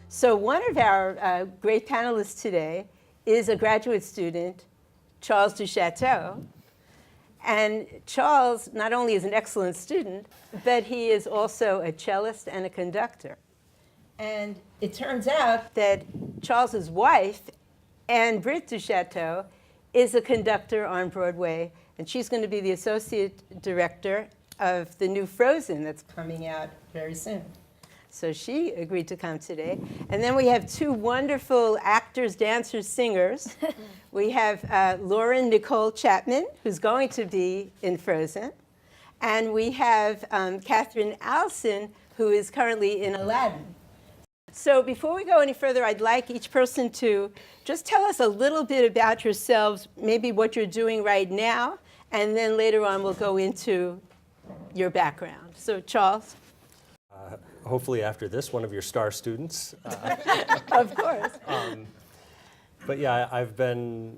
So one of our great panelists today is a graduate student, Charles Duchateau. And Charles not only is an excellent student, but he is also a cellist and a conductor. And it turns out that Charles's wife, Anne Britt Duchateau, is a conductor on Broadway, and she's going to be the associate director of the new Frozen that's coming out very soon. So she agreed to come today. And then we have two wonderful actors, dancers, singers. We have Lauren Nicole Chapman, who's going to be in Frozen. And we have Catherine Allison, who is currently in Aladdin. So before we go any further, I'd like each person to just tell us a little bit about yourselves, maybe what you're doing right now, and then later on we'll go into your background. So Charles. Hopefully after this, one of your star students. Of course. But yeah, I've been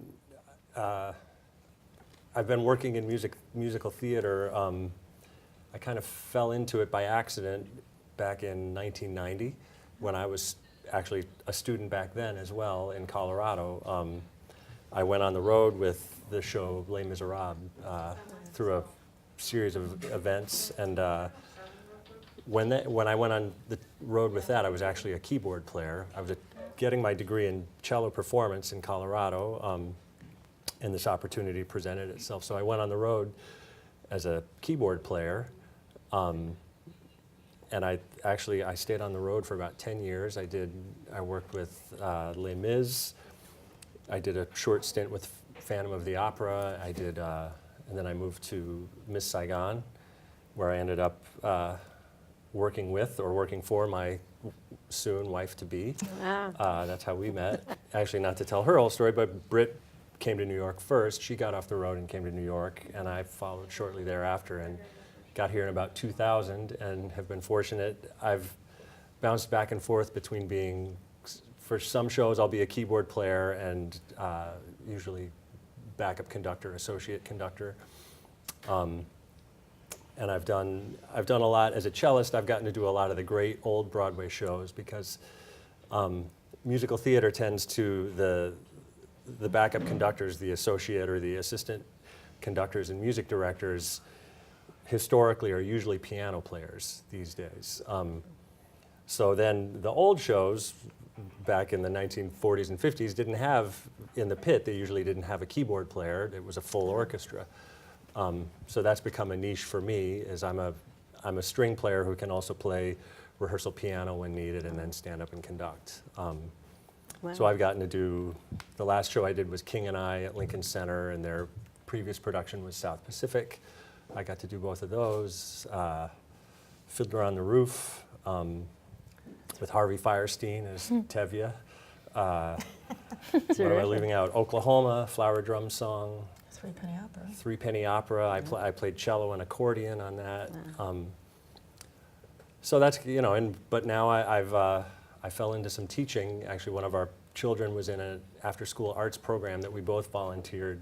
working in musical theater. I kind of fell into it by accident back in 1990 when I was actually a student back then as well in Colorado. I went on the road with the show Les Miserables through a series of events, and when I went on the road with that, I was actually a keyboard player. I was getting my degree in cello performance in Colorado, and this opportunity presented itself. So I went on the road as a keyboard player, and I stayed on the road for about 10 years. I worked with Les Mis. I did a short stint with Phantom of the Opera. And then I moved to Miss Saigon, where I ended up working with or working for my soon wife-to-be. Wow. That's how we met. Actually, not to tell her whole story, but Britt came to New York first. She got off the road and came to New York, and I followed shortly thereafter and got here in about 2000 and have been fortunate. I've bounced back and forth between being, for some shows, I'll be a keyboard player and usually backup conductor, associate conductor. And I've done a lot as a cellist. I've gotten to do a lot of the great old Broadway shows because musical theater tends to, the backup conductors, the associate or the assistant conductors and music directors historically are usually piano players these days. So then the old shows back in the 1940s and 50s didn't have, in the pit, they usually didn't have a keyboard player. It was a full orchestra. So that's become a niche for me, as I'm a string player who can also play rehearsal piano when needed and then stand up and conduct. Wow. So I've gotten to do, the last show I did was King and I at Lincoln Center, and their previous production was South Pacific. I got to do both of those. Fiddler on the Roof with Harvey Fierstein as Tevye. What am I leaving out? Oklahoma, Flower Drum Song. Three Penny Opera. Three Penny Opera. I played cello and accordion on that. Wow. So that's, but now I fell into some teaching. Actually, one of our children was in an after-school arts program that we both volunteered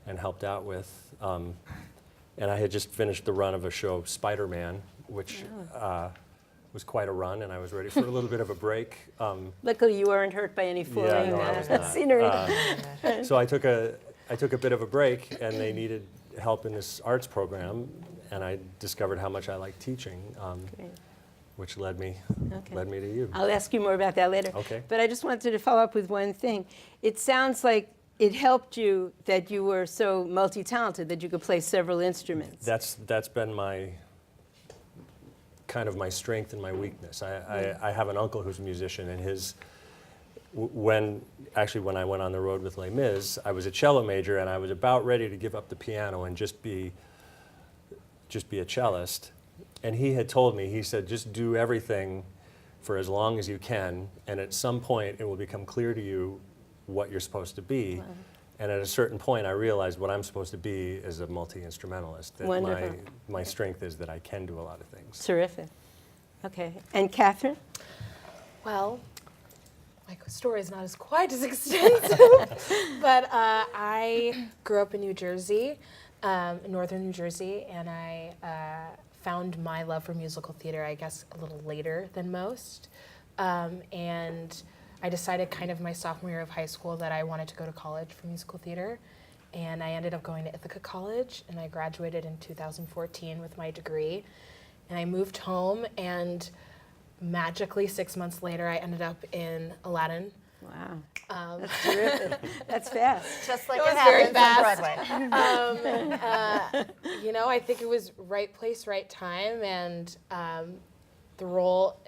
and helped out with. And I had just finished the run of a show, Spider-Man, which was quite a run, and I was ready for a little bit of a break. Luckily, you weren't hurt by any falling no, I was not. scenery. So I took a bit of a break, and they needed help in this arts program, and I discovered how much I liked teaching, which led me to you. I'll ask you more about that later. Okay. But I just wanted to follow up with one thing. It sounds like it helped you that you were so multi-talented, that you could play several instruments. That's been my kind of my strength and my weakness. I have an uncle who's a musician, and when I went on the road with Les Mis, I was a cello major, and I was about ready to give up the piano and just be a cellist. And he had told me, he said, just do everything for as long as you can, and at some point it will become clear to you what you're supposed to be. Wow. And at a certain point, I realized what I'm supposed to be is a multi-instrumentalist. That Wonderful. my strength is that I can do a lot of things. Terrific. Okay. And Catherine? Well, my story is not as quite as extensive, but I grew up in New Jersey, northern New Jersey, and I found my love for musical theater, I guess, a little later than most. And I decided kind of my sophomore year of high school that I wanted to go to college for musical theater. And I ended up going to Ithaca College, and I graduated in 2014 with my degree. And I moved home, and magically 6 months later, I ended up in Aladdin. Wow. Um, That's terrific. That's fast. Just like It it, was very happens on fast. Broadway. You know, I think it was right place, right time, and the role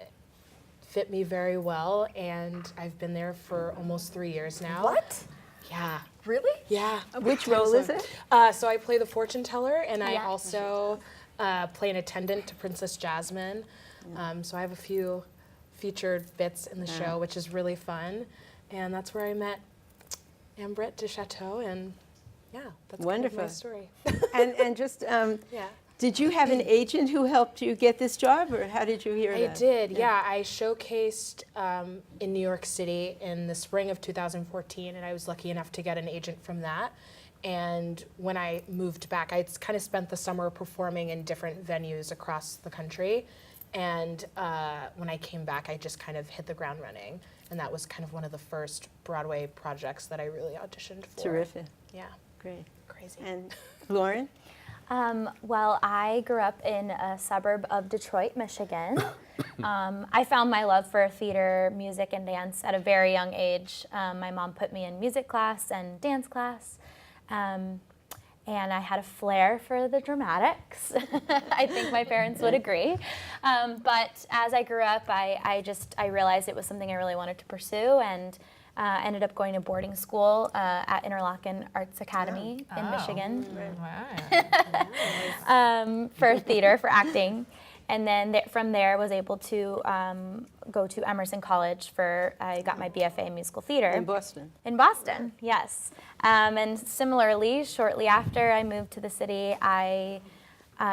fit me very well, and I've been there for almost 3 years now. What? Yeah. Really? Yeah. Which role is it? So I play the fortune teller, and I Yeah. also play an attendant to Princess Jasmine. So I have a few featured bits in the show, which is really fun. And that's where I met Ambrette de Chateau, and yeah, that's kind of my Wonderful. story. And just, Yeah. did you have an agent who helped you get this job, or how did you hear I that? did, yeah. I showcased in New York City in the spring of 2014, and I was lucky enough to get an agent from that. And when I moved back, I kind of spent the summer performing in different venues across the country. And when I came back, I just kind of hit the ground running. And that was kind of one of the first Broadway projects that I really auditioned for. Terrific. Yeah, Great. crazy. And Lauren? Well, I grew up in a suburb of Detroit, Michigan. I found my love for theater, music, and dance at a very young age. My mom put me in music class and dance class. And I had a flair for the dramatics. I think my parents would agree. But as I grew up, I realized it was something I really wanted to pursue, and ended up going to boarding school at Interlochen Arts Academy in Michigan for theater, for acting. And then from there, was able to go to Emerson College I got my BFA in musical theater. In Boston. In Boston, yes. And similarly, shortly after I moved to the city,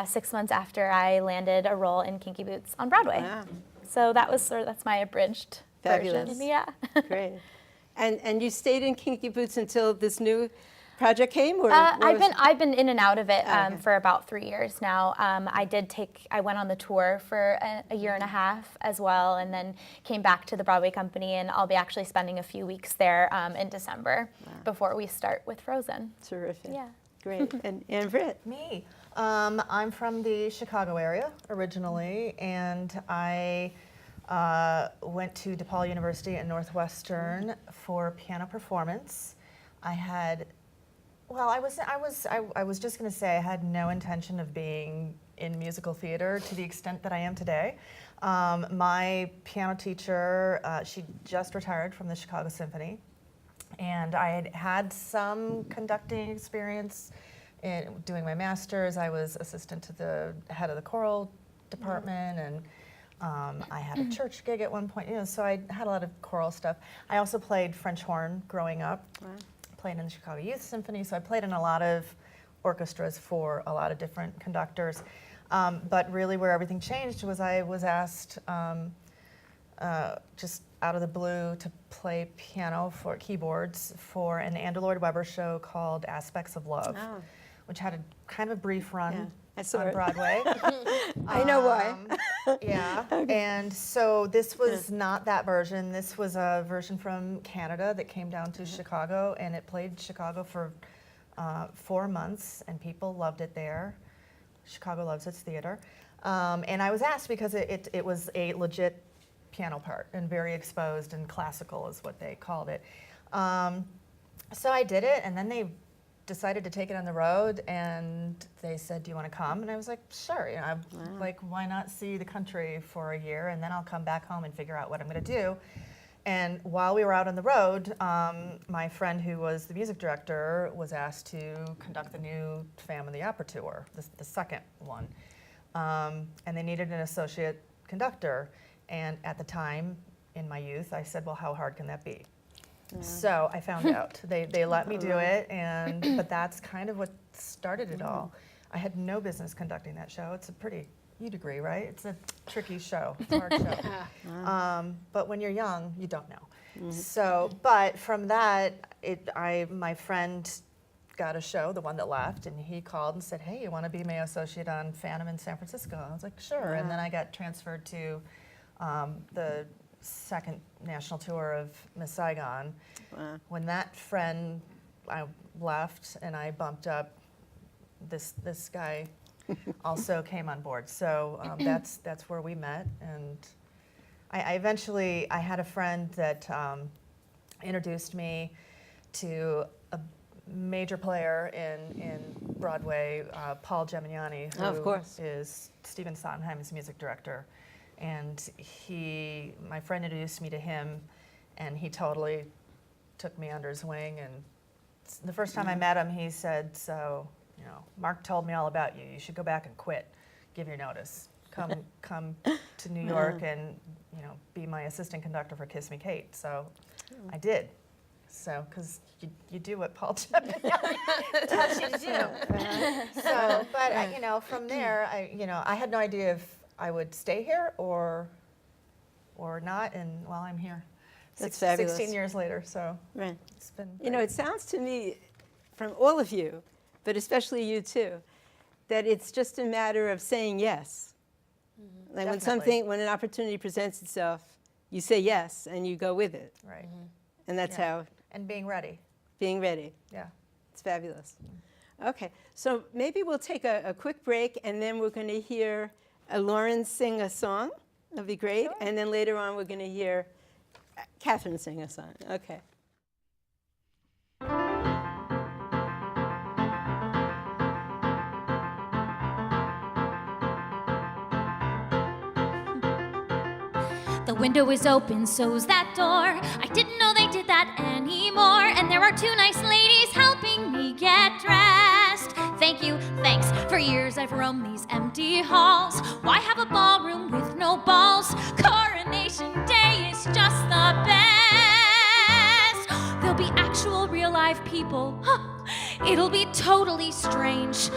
6 months after, I landed a role in Kinky Boots on Broadway. Wow. So that's my abridged Fabulous. version. Yeah. Great. And you stayed in Kinky Boots until this new project came, or I've been in and out of it okay. for about 3 years now. I went on the tour for a year and a half as well, and then came back to the Broadway company, and I'll be actually spending a few weeks there in December before we start with Frozen. Terrific. Yeah. Great. And Britt? Me. I'm from the Chicago area originally, and I went to DePaul University and Northwestern for piano performance. I was just going to say I had no intention of being in musical theater to the extent that I am today. My piano teacher, she just retired from the Chicago Symphony, and I had had some conducting experience in doing my master's. I was assistant to the head of the choral department, and I had a church gig at one point, so I had a lot of choral stuff. I also played French horn growing up. Wow. Played in the Chicago Youth Symphony, so I played in a lot of orchestras for a lot of different conductors. But really where everything changed was I was asked just out of the blue to play piano for keyboards for an Andrew Lloyd Webber show called Aspects of Love, Oh. which had a kind of a brief run Yeah, I saw on it. Broadway. I know why. Yeah, and so this was not that version. This was a version from Canada that came down to Chicago, and it played Chicago for 4 months, and people loved it there. Chicago loves its theater. And I was asked because it was a legit piano part and very exposed and classical is what they called it. So I did it, and then they decided to take it on the road, and they said, "Do you want to come?" And I was like, "Sure." I'm like, why not see the country for a year, and then I'll come back home and figure out what I'm going to do. And while we were out on the road, my friend who was the music director was asked to conduct the new Phantom of the Opera tour, the second one. And they needed an associate conductor. And at the time, in my youth, I said, well, how hard can that be? So I found out. They let me do it, but that's kind of what started it all. I had no business conducting that show. You'd agree, right? It's a tricky show. It's a hard show. But when you're young, you don't know. So, but from that, my friend got a show, the one that left, and he called and said, "Hey, you want to be my associate on Phantom in San Francisco?" I was like, "Sure." And then I got transferred to the second national tour of Miss Saigon. Wow. When that friend I left and I bumped up, this guy also came on board. So that's where we met, and I eventually had a friend that introduced me to a major player in Broadway, Paul Gemignani, Oh, of who course. is Stephen Sondheim's music director. And my friend introduced me to him, and he totally took me under his wing. And the first time I met him, he said, "So, you know, Mark told me all about you. You should go back and quit. Give your notice. Come to New York and, you know, be my assistant conductor for Kiss Me Kate." So I did. So, because you do what Paul Gemignani tells you to do. So, but you know, from there, I had no idea if I would stay here or not, and well, I'm here. That's fabulous. 16 years later, so Right. it's been. You know, it sounds to me, from all of you, but especially you too, that it's just a matter of saying yes. Like Definitely. when an opportunity presents itself, you say yes and you go with it. Right. And that's Yeah. how And being ready. being ready. Yeah. It's fabulous. Okay, so maybe we'll take a quick break, and then we're going to hear Lauren sing a song. That'll be great. Sure. And then later on, we're going to hear Catherine sing a song. Okay. The window is open, so's that door. I didn't know they did that anymore. And there are two nice ladies helping me get dressed. Thank you, thanks. For years I've roamed these empty halls. Why have a ballroom with no balls? Coronation Day is just the best. There'll be actual real live people. It'll be totally strange.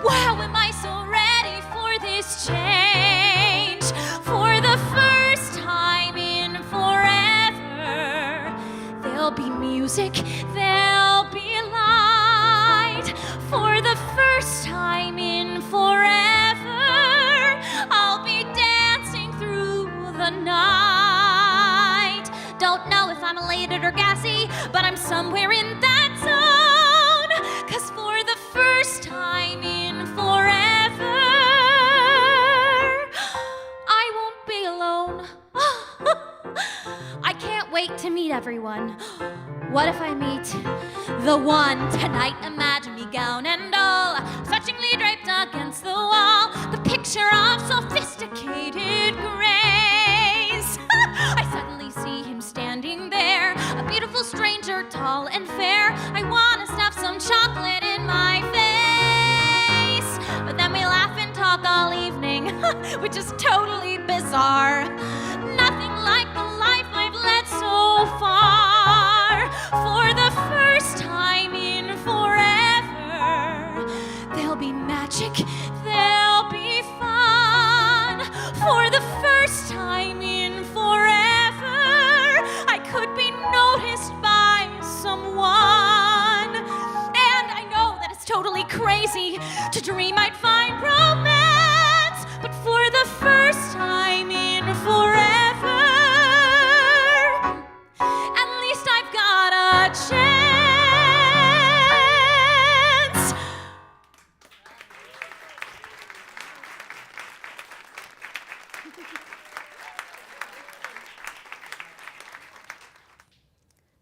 Wow, am I so ready for this change? For the first time in forever, there'll be music, there'll be light. For the first time in forever, I'll be dancing through the night. Don't know if I'm elated or gassy, but I'm somewhere in that zone. 'Cause for the first time in forever, I won't be alone. I can't wait to meet everyone. What if I meet the one tonight? Imagine me gown and all, fetchingly draped against the wall, the picture of sophisticated grace. I suddenly see him standing there, a beautiful stranger, tall and fair. I wanna stuff some chocolate in my face, but then we laugh and talk all evening, which is totally bizarre. Nothing like the life I've led so far. For the first time in forever, there'll be magic, there'll be fun. For the first time in forever, I could be noticed by someone. And I know that it's totally crazy to dream I'd find romance, but for the first time in forever, at least I've got a chance.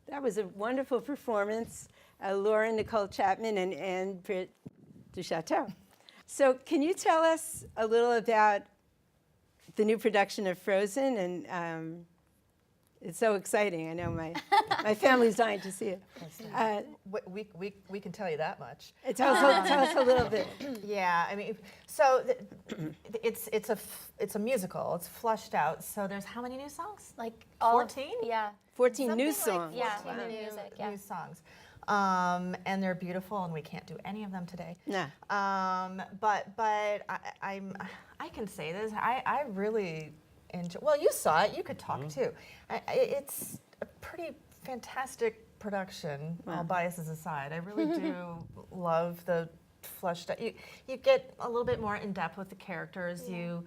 That was a wonderful performance, Lauren Nicole Chapman and Britt Duchateau. So can you tell us a little about the new production of Frozen? And it's so exciting. I know my family's dying to see it. We can tell you that much. Tell us a little bit. Yeah, I mean, so it's a musical. It's fleshed out. So there's how many new songs? Like all 14? Yeah. 14 new Something like songs. Yeah, 14 new music, yeah. New songs. And they're beautiful, and we can't do any of them today. No. But I can say this. I really enjoy. Well, you saw it. You could talk too. It's a pretty fantastic production. All biases aside, I really do love the fleshed out. You get a little bit more in depth with the characters. You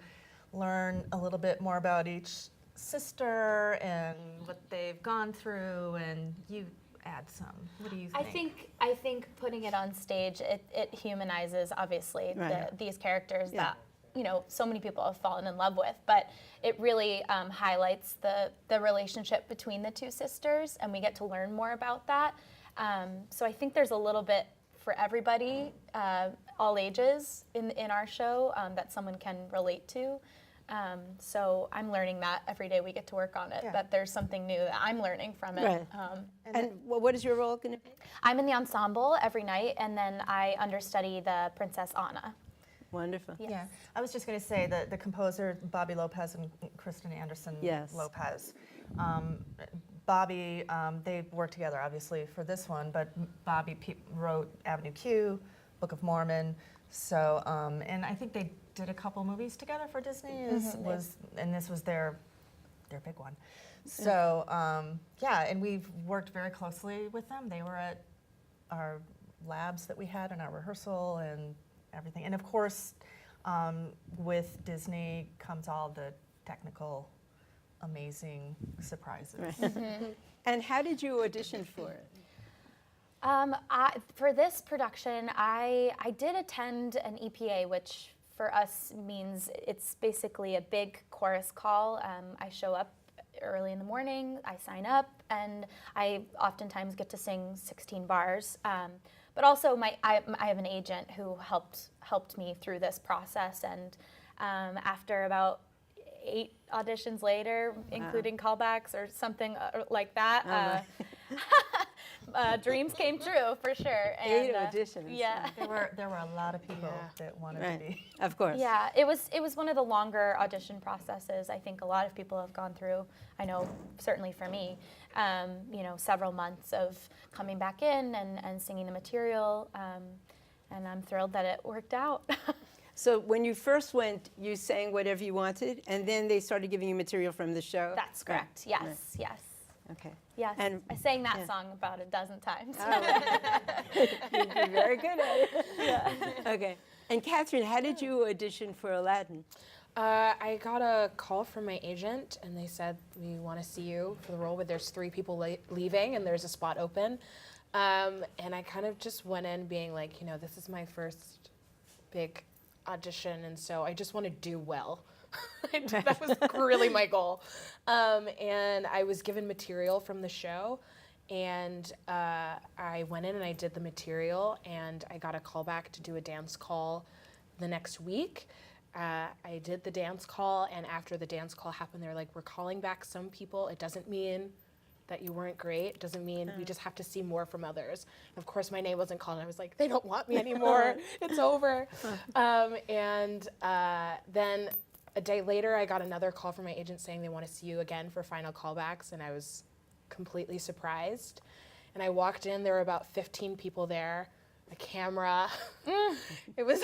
learn a little bit more about each sister and what they've gone through, and you add some. What do you think? I think putting it on stage, it humanizes obviously Right. these characters Yeah. that so many people have fallen in love with, but it really highlights the relationship between the two sisters, and we get to learn more about that. So I think there's a little bit for everybody, all ages in our show that someone can relate to. So I'm learning that every day we get to work on it, Yeah. that there's something new that I'm learning from it. Right. And what is your role going to be? I'm in the ensemble every night, and then I understudy the Princess Anna. Wonderful. Yes. Yeah, I was just going to say that the composer, Bobby Lopez and Kristen Anderson Yes. Lopez. Bobby, they worked together obviously for this one, but Bobby wrote Avenue Q, Book of Mormon. So, and I think they did a couple movies together for Disney. And this was their big one. So, yeah, and we've worked very closely with them. They were at our labs that we had in our rehearsal and everything. And of course, with Disney comes all the technical, amazing surprises. And how did you audition for it? For this production, I did attend an EPA, which for us means it's basically a big chorus call. I show up early in the morning, I sign up, and I oftentimes get to sing 16 bars. But also, I have an agent who helped me through this process, and after about 8 auditions later, including callbacks or something like that, dreams came true for sure. And, 8 auditions. Yeah. There were a lot of people that wanted to be. Of course. Yeah, it was one of the longer audition processes I think a lot of people have gone through. I know certainly for me, several months of coming back in and singing the material, and I'm thrilled that it worked out. So when you first went, you sang whatever you wanted, and then they started giving you material from the show? That's correct. Yes, yes. Okay. Yes, And- I sang that yeah. song about a dozen times. You're very good at it. Yeah. Okay. And Catherine, how did you audition for Aladdin? I got a call from my agent, and they said, we want to see you for the role, but there's 3 people leaving, and there's a spot open. And I kind of just went in being like, this is my first big audition, and so I just want to do well. That was really my goal. And I was given material from the show, and I went in and I did the material, and I got a call back to do a dance call the next week. I did the dance call, and after the dance call happened, they're like, we're calling back some people. It doesn't mean that you weren't great. It doesn't mean we just have to see more from others. Of course, my name wasn't called, and I was like, they don't want me anymore. It's over. Then a day later, I got another call from my agent saying they want to see you again for final callbacks, and I was completely surprised. And I walked in, there were about 15 people there, a camera. It was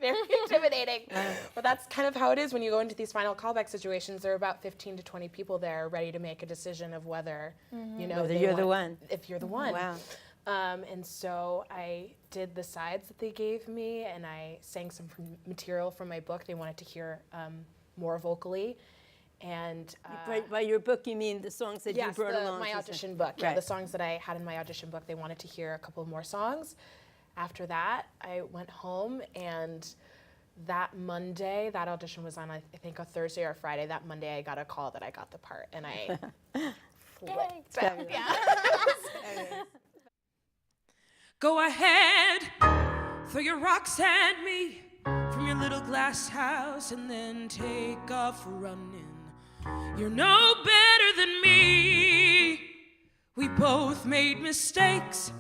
very intimidating. But that's kind of how it is when you go into these final callback situations. There are about 15 to 20 people there ready to make a decision of whether, Whether they you're the want- one. If you're the one. Wow. And so I did the sides that they gave me, and I sang some material from my book. They wanted to hear more vocally. And By your book, you mean the songs that you yes, brought along? my to audition sing? book. Yeah, Right. the songs that I had in my audition book, they wanted to hear a couple more songs. After that, I went home, and that Monday, that audition was on, I think, a Thursday or a Friday. That Monday, I got a call that I got the part, and I flipped. Fabulous. Yeah. Go ahead, throw your rocks at me from your little glass house and then take off running. You're no better than me. We both made mistakes,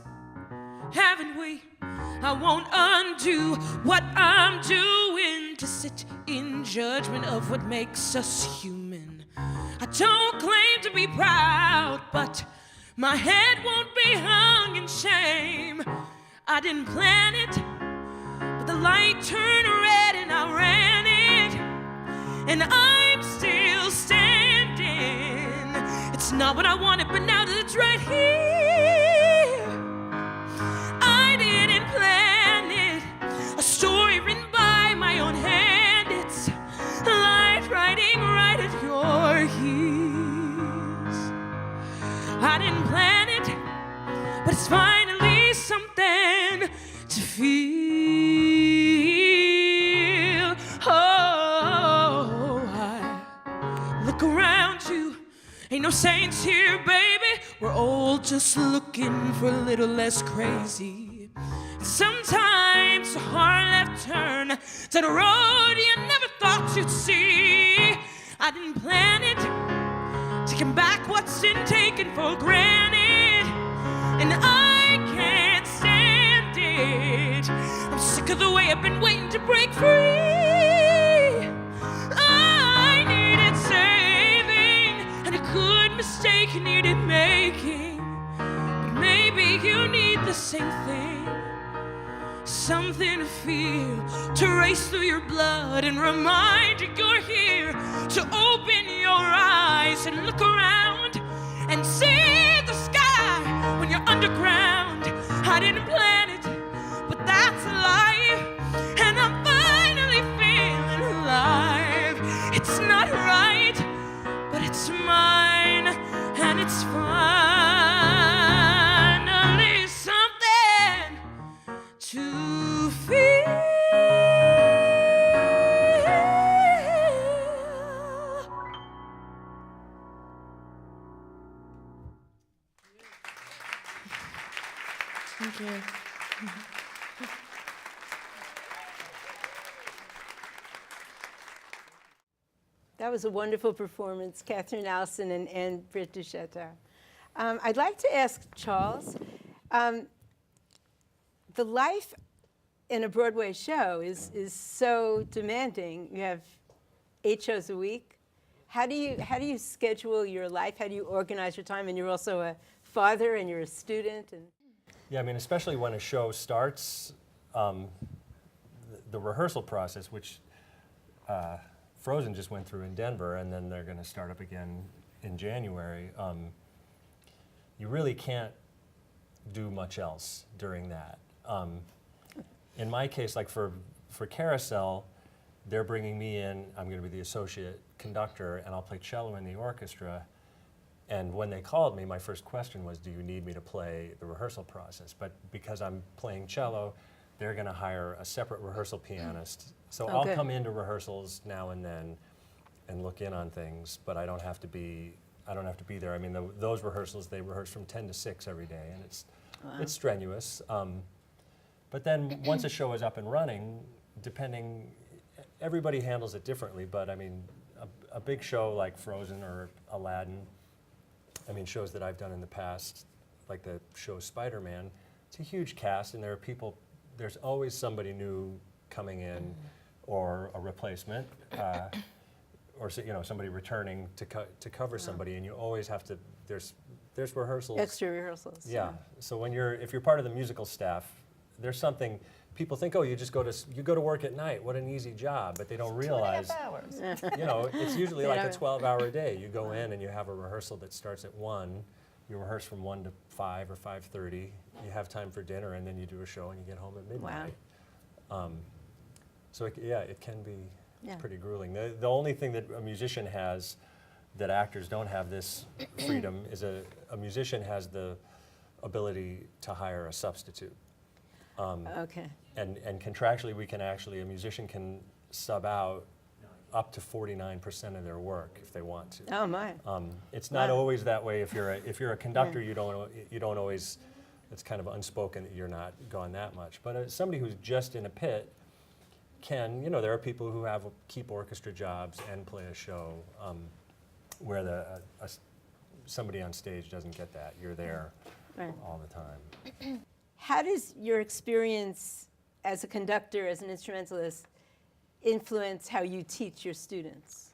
haven't we? I won't undo what I'm doing to sit in judgment of what makes us human. I don't claim to be proud, but my head won't be hung in shame. I didn't plan it, but the light turned red and I ran it, and I'm still standing. It's not what I wanted, but now that it's right here, I didn't plan it. A story written by my own hand. It's light writing right at your heel. It's finally something to feel. Oh, I look around you, ain't no saints here, baby. We're all just looking for a little less crazy. Sometimes a hard left turn to the road you never thought you'd see. I didn't plan it, taking back what's been taken for granted, and I can't stand it. I'm sick of the way I've been waiting to break free. I needed saving, and a good mistake needed making. But maybe you need the same thing. Something to feel, to race through your blood and remind you you're here, to open your eyes and look around and see the sky when you're underground. I didn't plan it, but that's life, and I'm finally feeling alive. It's not right, but it's mine, and it's finally something to feel. Thank you. That was a wonderful performance, Catherine Allison and Anne Britt du Château. I'd like to ask Charles, the life in a Broadway show is so demanding. You have 8 shows a week. How do you schedule your life? How do you organize your time? And you're also a father and you're a student. And Yeah, I mean, especially when a show starts, the rehearsal process, which Frozen just went through in Denver, and then they're going to start up again in January. You really can't do much else during that. In my case, like for Carousel, they're bringing me in. I'm going to be the associate conductor, and I'll play cello in the orchestra. And when they called me, my first question was, do you need me to play the rehearsal process? But because I'm playing cello, they're going to hire a separate rehearsal pianist. So I'll good. come into rehearsals now and then and look in on things, but I don't have to be there. I mean, those rehearsals, they rehearse from 10 to 6 every day, and it's strenuous. But then once a show is up and running, everybody handles it differently, but I mean, a big show like Frozen or Aladdin, I mean, shows that I've done in the past, like the show Spider-Man, it's a huge cast, and there's always somebody new coming in, or a replacement, or somebody returning to cover somebody, and you always have to. There's rehearsals. extra rehearsals. Yeah. So if you're part of the musical staff, there's something. People think, oh, you go to work at night. What an easy job, but they don't realize. 2.5 hours. It's usually like a don't. 12-hour day. You go in and you have a rehearsal that starts at 1. You rehearse from 1 to 5 or 5:30. You have time for dinner, and then you do a show, and you get home at midnight. So it can be pretty grueling. The only thing that a musician has that actors don't have this freedom is a musician has the ability to hire a substitute. Okay. And contractually, a musician can sub out up to 49% of their work if they want to. Oh my. It's not always that way. If you're a conductor, you don't always. It's kind of unspoken that you're not gone that much. But somebody who's just in a pit can. There are people who keep orchestra jobs and play a show, where somebody on stage doesn't get that. You're there all the time. How does your experience as a conductor, as an instrumentalist, influence how you teach your students?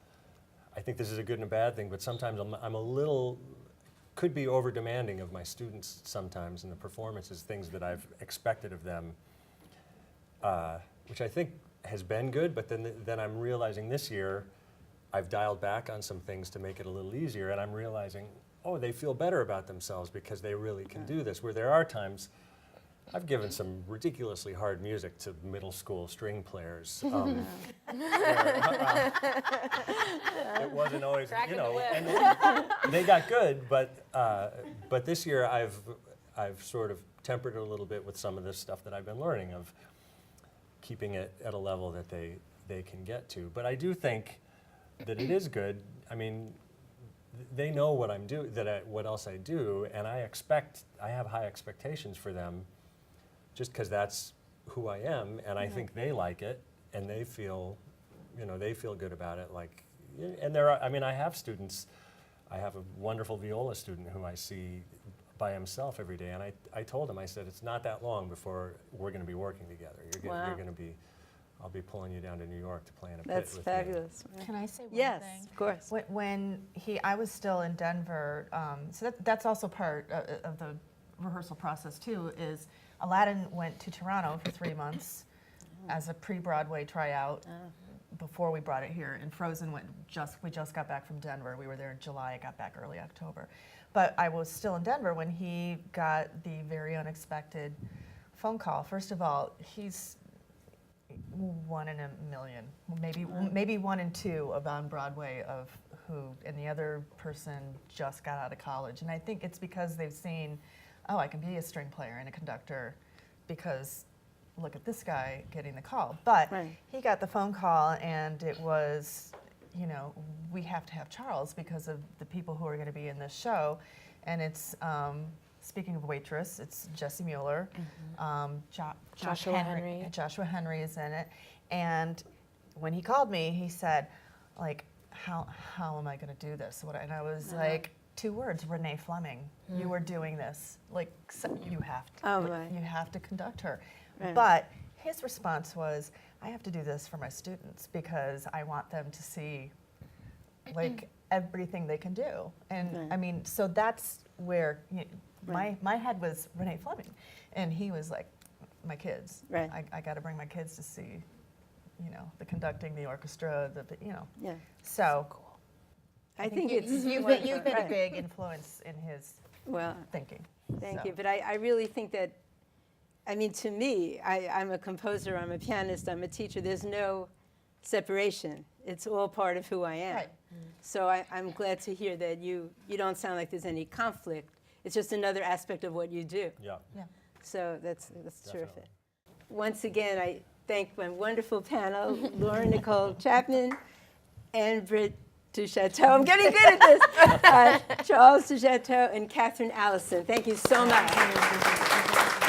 I think this is a good and a bad thing, but sometimes I'm a little, could be over demanding of my students sometimes in the performances, things that I've expected of them, which I think has been good, but then I'm realizing this year I've dialed back on some things to make it a little easier, and I'm realizing, oh, they feel better about themselves because they really can do this, where there are times I've given some ridiculously hard music to middle school string players. It wasn't always, and they got good, but this year I've sort of tempered it a little bit with some of this stuff that I've been learning of keeping it at a level that they can get to. But I do think that it is good. I mean, they know what I'm doing, what else I do, and I have high expectations for them just because that's who I am, and I think they like it, and they feel good about it. Like, and I have students. I have a wonderful viola student who I see by himself every day, and I told him, I said, it's not that long before we're going to be working together. You're going to be, I'll be pulling you down to New York to play in a pit That's with fabulous. Can I say one Yes, thing? of course. When I was still in Denver, so that's also part of the rehearsal process too, is Aladdin went to Toronto for 3 months as a pre-Broadway tryout before we brought it here. And Frozen we just got back from Denver. We were there in July, I got back early October. But I was still in Denver when he got the very unexpected phone call. First of all, he's 1 in a million, maybe 1 in 2 of on Broadway of who, and the other person just got out of college. And I think it's because they've seen, oh, I can be a string player and a conductor because look at this guy getting the call. But Right. he got the phone call and it was, we have to have Charles because of the people who are going to be in this show. And it's, speaking of waitress, it's Jessie Mueller, Joshua Henry. Joshua Henry is in it. And when he called me, he said, like, how am I going to do this? And I was like, 2 words, Renee Fleming. You are doing this. Like, so you have to. Oh, like, my. you have to conduct her. Right. But his response was, I have to do this for my students because I want them to see, like, everything they can do. And Right. I mean, so that's where my head was Renee Fleming, and he was like, my kids. Right. I got to bring my kids to see, the conducting, the orchestra, Yeah. So I think you- it's you've wonderful. been a Right. big influence in his Well, thinking. thank So. you. But I really think that, I mean, to me, I'm a composer, I'm a pianist, I'm a teacher. There's no separation. It's all part of who I am. Right. So I'm glad to hear that you don't sound like there's any conflict. It's just another aspect of what you do. Yeah. Yeah. So that's terrific. Definitely. Once again, I thank my wonderful panel, Laura Nicole Chapman and Britt Duchateau. I'm getting good at this. Charles Duchateau and Catherine Allison. Thank you so much.